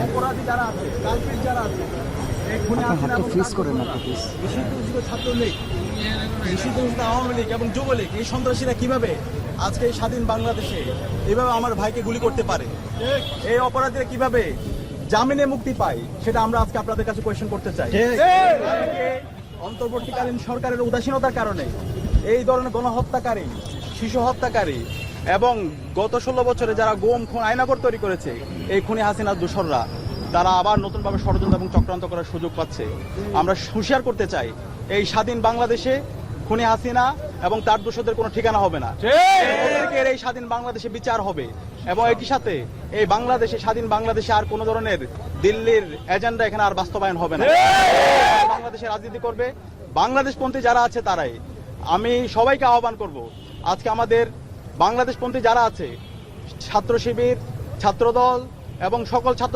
অপরাধী যারা আছে, কালপিট যারা আছে, এই খুনি হাসিনা এবং নিষিদ্ধ ঘোষিত ছাত্রলীগ, নিষিদ্ধ ঘোষিত আওয়ামী লীগ এবং যুবলীগ, এই সন্ত্রাসীরা কিভাবে আজকে এই স্বাধীন বাংলাদেশে এইভাবে আমার ভাইকে গুলি করতে পারে, এই অপরাধীরা কিভাবে জামিনে মুক্তি পায়, সেটা আমরা আজকে আপনাদের কাছে কোয়েশ্চেন করতে চাই। আজকে অন্তর্বর্তীকালীন সরকারের উদাসীনতার কারণে এই ধরনের গণহত্যাকারী, শিশু হত্যাকারী এবং গত 16 বছরে যারা গুম খুন আয়নাগর তৈরি করেছে, এই খুনি হাসিনার দোসররা তারা আবার নতুনভাবে ষড়যন্ত্র এবং চক্রান্ত করার সুযোগ পাচ্ছে। আমরা হুঁশিয়ার করতে চাই, এই স্বাধীন বাংলাদেশে খুনি হাসিনা এবং তার দোষদের কোনো ঠিকানা হবে না। এদের এই স্বাধীন বাংলাদেশে বিচার হবে এবং একই সাথে এই বাংলাদেশে, স্বাধীন বাংলাদেশে আর কোনো ধরনের দিল্লির এজেন্ডা এখানে আর বাস্তবায়ন হবে না। বাংলাদেশে রাজনীতি করবে বাংলাদেশপন্থী যারা আছে তারাই। আমি সবাইকে আহ্বান করব, আজকে আমাদের বাংলাদেশপন্থী যারা আছে, ছাত্র শিবির, ছাত্রদল এবং সকল ছাত্র